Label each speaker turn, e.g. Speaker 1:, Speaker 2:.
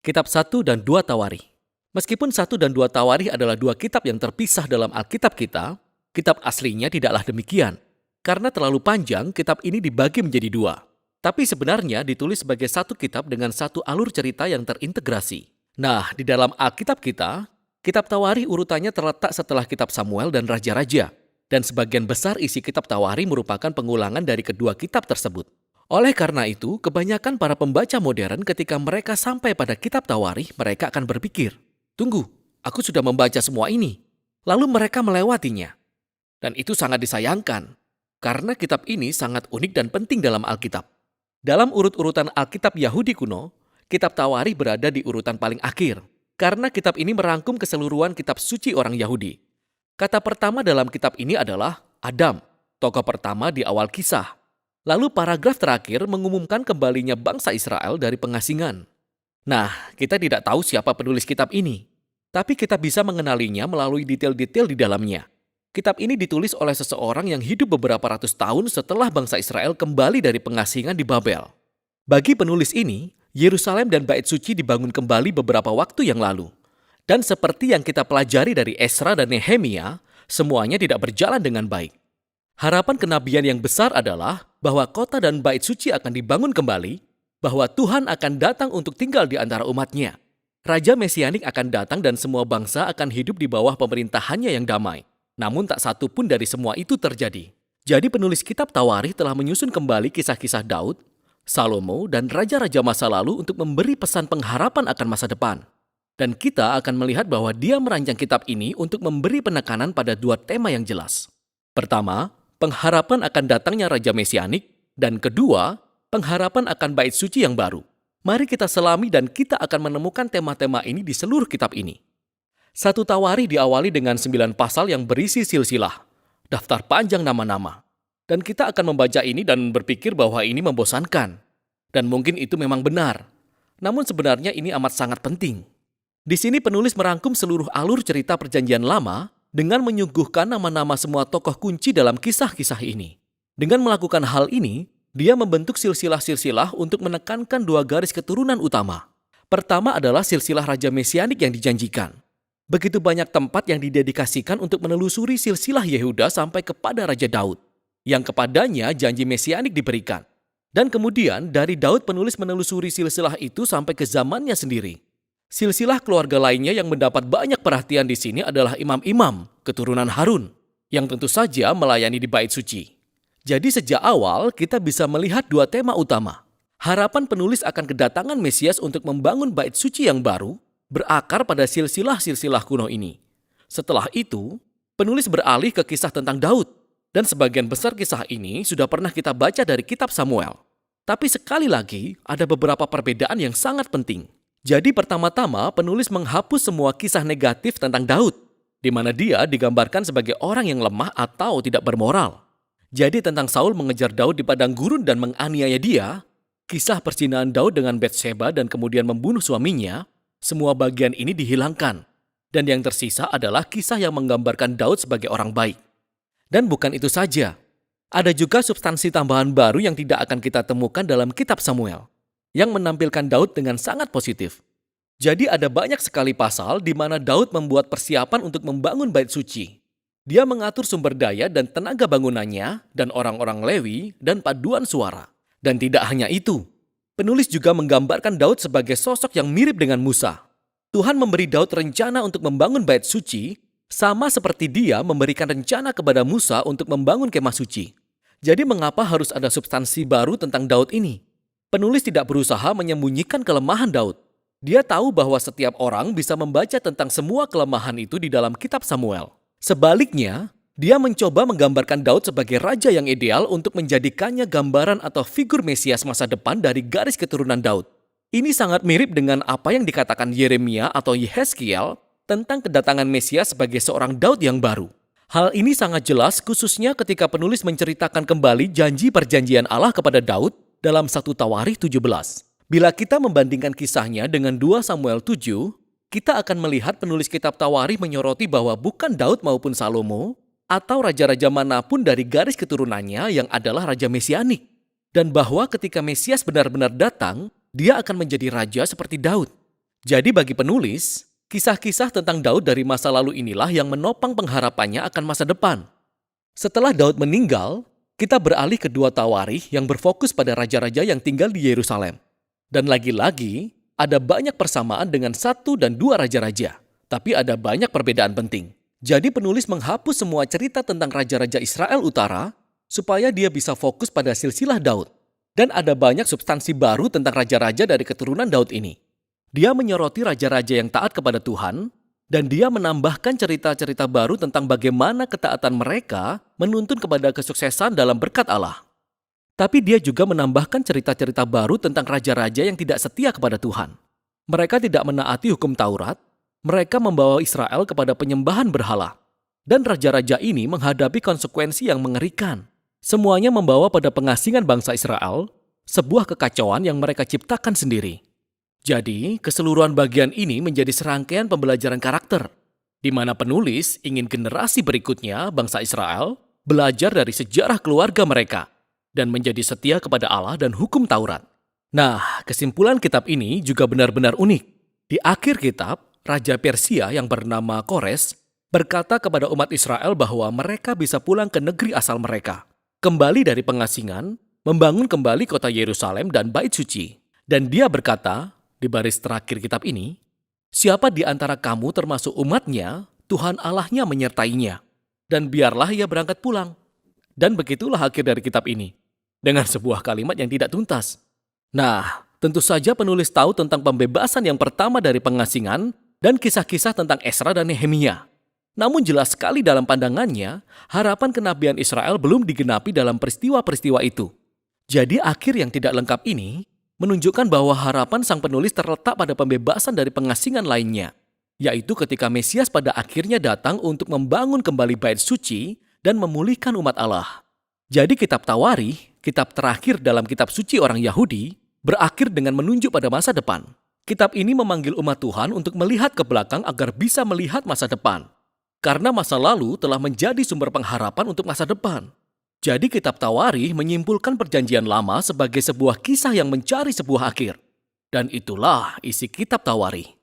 Speaker 1: Kitab 1 dan 2 Tawarikh. Meskipun 1 dan 2 Tawarikh adalah dua kitab yang terpisah dalam Alkitab kita, kitab aslinya tidaklah demikian. Karena terlalu panjang, kitab ini dibagi menjadi dua. Tapi sebenarnya ditulis sebagai satu kitab dengan satu alur cerita yang terintegrasi. Nah, di dalam Alkitab kita, kitab Tawarikh urutannya terletak setelah kitab Samuel dan Raja-Raja. Dan sebagian besar isi kitab Tawarikh merupakan pengulangan dari kedua kitab tersebut. Oleh karena itu, kebanyakan para pembaca modern ketika mereka sampai pada kitab Tawarikh, mereka akan berpikir, "Tunggu, aku sudah membaca semua ini." Lalu mereka melewatinya. Dan itu sangat disayangkan, karena kitab ini sangat unik dan penting dalam Alkitab. Dalam urut-urutan Alkitab Yahudi kuno, kitab Tawarikh berada di urutan paling akhir, karena kitab ini merangkum keseluruhan kitab suci orang Yahudi. Kata pertama dalam kitab ini adalah Adam, tokoh pertama di awal kisah. Lalu paragraf terakhir mengumumkan kembalinya bangsa Israel dari pengasingan. Nah, kita tidak tahu siapa penulis kitab ini, tapi kita bisa mengenalinya melalui detail-detail di dalamnya. Kitab ini ditulis oleh seseorang yang hidup beberapa ratus tahun setelah bangsa Israel kembali dari pengasingan di Babel. Bagi penulis ini, Yerusalem dan Bait Suci dibangun kembali beberapa waktu yang lalu. Dan seperti yang kita pelajari dari Esra dan Nehemia, semuanya tidak berjalan dengan baik. Harapan kenabian yang besar adalah bahwa kota dan bait suci akan dibangun kembali, bahwa Tuhan akan datang untuk tinggal di antara umatnya. Raja Mesianik akan datang dan semua bangsa akan hidup di bawah pemerintahannya yang damai. Namun tak satu pun dari semua itu terjadi. Jadi penulis kitab Tawarikh telah menyusun kembali kisah-kisah Daud, Salomo, dan raja-raja masa lalu untuk memberi pesan pengharapan akan masa depan. Dan kita akan melihat bahwa dia merancang kitab ini untuk memberi penekanan pada dua tema yang jelas. Pertama, pengharapan akan datangnya Raja Mesianik, dan kedua, pengharapan akan bait suci yang baru. Mari kita selami dan kita akan menemukan tema-tema ini di seluruh kitab ini. 1 Tawarikh diawali dengan 9 pasal yang berisi silsilah, daftar panjang nama-nama. Dan kita akan membaca ini dan berpikir bahwa ini membosankan. Dan mungkin itu memang benar. Namun sebenarnya ini amat sangat penting. Di sini penulis merangkum seluruh alur cerita Perjanjian Lama dengan menyuguhkan nama-nama semua tokoh kunci dalam kisah-kisah ini. Dengan melakukan hal ini, dia membentuk silsilah-silsilah untuk menekankan dua garis keturunan utama. Pertama adalah silsilah Raja Mesianik yang dijanjikan. Begitu banyak tempat yang didedikasikan untuk menelusuri silsilah Yehuda sampai kepada Raja Daud, yang kepadanya janji Mesianik diberikan. Dan kemudian dari Daud penulis menelusuri silsilah itu sampai ke zamannya sendiri. Silsilah keluarga lainnya yang mendapat banyak perhatian di sini adalah imam-imam, keturunan Harun, yang tentu saja melayani di bait suci. Jadi sejak awal kita bisa melihat dua tema utama. Harapan penulis akan kedatangan Mesias untuk membangun bait suci yang baru, berakar pada silsilah-silsilah kuno ini. Setelah itu, penulis beralih ke kisah tentang Daud, dan sebagian besar kisah ini sudah pernah kita baca dari kitab Samuel. Tapi sekali lagi, ada beberapa perbedaan yang sangat penting. Jadi pertama-tama penulis menghapus semua kisah negatif tentang Daud, di mana dia digambarkan sebagai orang yang lemah atau tidak bermoral. Jadi tentang Saul mengejar Daud di padang gurun dan menganiaya dia, kisah perzinahan Daud dengan Batsheba dan kemudian membunuh suaminya, semua bagian ini dihilangkan. Dan yang tersisa adalah kisah yang menggambarkan Daud sebagai orang baik. Dan bukan itu saja, ada juga substansi tambahan baru yang tidak akan kita temukan dalam kitab Samuel, yang menampilkan Daud dengan sangat positif. Jadi ada banyak sekali pasal di mana Daud membuat persiapan untuk membangun bait suci. Dia mengatur sumber daya dan tenaga bangunannya, dan orang-orang Lewi, dan paduan suara. Dan tidak hanya itu, penulis juga menggambarkan Daud sebagai sosok yang mirip dengan Musa. Tuhan memberi Daud rencana untuk membangun bait suci, sama seperti dia memberikan rencana kepada Musa untuk membangun kemah suci. Jadi mengapa harus ada substansi baru tentang Daud ini? Penulis tidak berusaha menyembunyikan kelemahan Daud. Dia tahu bahwa setiap orang bisa membaca tentang semua kelemahan itu di dalam kitab Samuel. Sebaliknya, dia mencoba menggambarkan Daud sebagai raja yang ideal untuk menjadikannya gambaran atau figur Mesias masa depan dari garis keturunan Daud. Ini sangat mirip dengan apa yang dikatakan Yeremia atau Yehezkiel tentang kedatangan Mesias sebagai seorang Daud yang baru. Hal ini sangat jelas khususnya ketika penulis menceritakan kembali janji perjanjian Allah kepada Daud dalam 1 Tawarikh 17. Bila kita membandingkan kisahnya dengan 2 Samuel 7, kita akan melihat penulis kitab Tawarikh menyoroti bahwa bukan Daud maupun Salomo atau raja-raja manapun dari garis keturunannya yang adalah Raja Mesianik. Dan bahwa ketika Mesias benar-benar datang, dia akan menjadi raja seperti Daud. Jadi bagi penulis, kisah-kisah tentang Daud dari masa lalu inilah yang menopang pengharapannya akan masa depan. Setelah Daud meninggal, kita beralih ke dua Tawarikh yang berfokus pada raja-raja yang tinggal di Yerusalem. Dan lagi-lagi, ada banyak persamaan dengan satu dan dua raja-raja. Tapi ada banyak perbedaan penting. Jadi penulis menghapus semua cerita tentang raja-raja Israel Utara supaya dia bisa fokus pada silsilah Daud. Dan ada banyak substansi baru tentang raja-raja dari keturunan Daud ini. Dia menyoroti raja-raja yang taat kepada Tuhan, dan dia menambahkan cerita-cerita baru tentang bagaimana ketaatan mereka menuntun kepada kesuksesan dalam berkat Allah. Tapi dia juga menambahkan cerita-cerita baru tentang raja-raja yang tidak setia kepada Tuhan. Mereka tidak menaati hukum Taurat, mereka membawa Israel kepada penyembahan berhala. Dan raja-raja ini menghadapi konsekuensi yang mengerikan. Semuanya membawa pada pengasingan bangsa Israel, sebuah kekacauan yang mereka ciptakan sendiri. Jadi, keseluruhan bagian ini menjadi serangkaian pembelajaran karakter, di mana penulis ingin generasi berikutnya, bangsa Israel, belajar dari sejarah keluarga mereka, dan menjadi setia kepada Allah dan hukum Taurat. Nah, kesimpulan kitab ini juga benar-benar unik. Di akhir kitab, Raja Persia yang bernama Kores berkata kepada umat Israel bahwa mereka bisa pulang ke negeri asal mereka, kembali dari pengasingan, membangun kembali kota Yerusalem dan Bait Suci. Dan dia berkata, di baris terakhir kitab ini, siapa di antara kamu termasuk umatnya, Tuhan Allahnya menyertainya. Dan biarlah ia berangkat pulang. Dan begitulah akhir dari kitab ini. Dengan sebuah kalimat yang tidak tuntas. Nah, tentu saja penulis tahu tentang pembebasan yang pertama dari pengasingan dan kisah-kisah tentang Esra dan Nehemia. Namun jelas sekali dalam pandangannya, harapan kenabian Israel belum digenapi dalam peristiwa-peristiwa itu. Jadi akhir yang tidak lengkap ini menunjukkan bahwa harapan sang penulis terletak pada pembebasan dari pengasingan lainnya, yaitu ketika Mesias pada akhirnya datang untuk membangun kembali bait suci dan memulihkan umat Allah. Jadi kitab Tawarikh, kitab terakhir dalam kitab suci orang Yahudi, berakhir dengan menunjuk pada masa depan. Kitab ini memanggil umat Tuhan untuk melihat ke belakang agar bisa melihat masa depan. Karena masa lalu telah menjadi sumber pengharapan untuk masa depan. Jadi kitab Tawarikh menyimpulkan perjanjian lama sebagai sebuah kisah yang mencari sebuah akhir. Dan itulah isi kitab Tawarikh.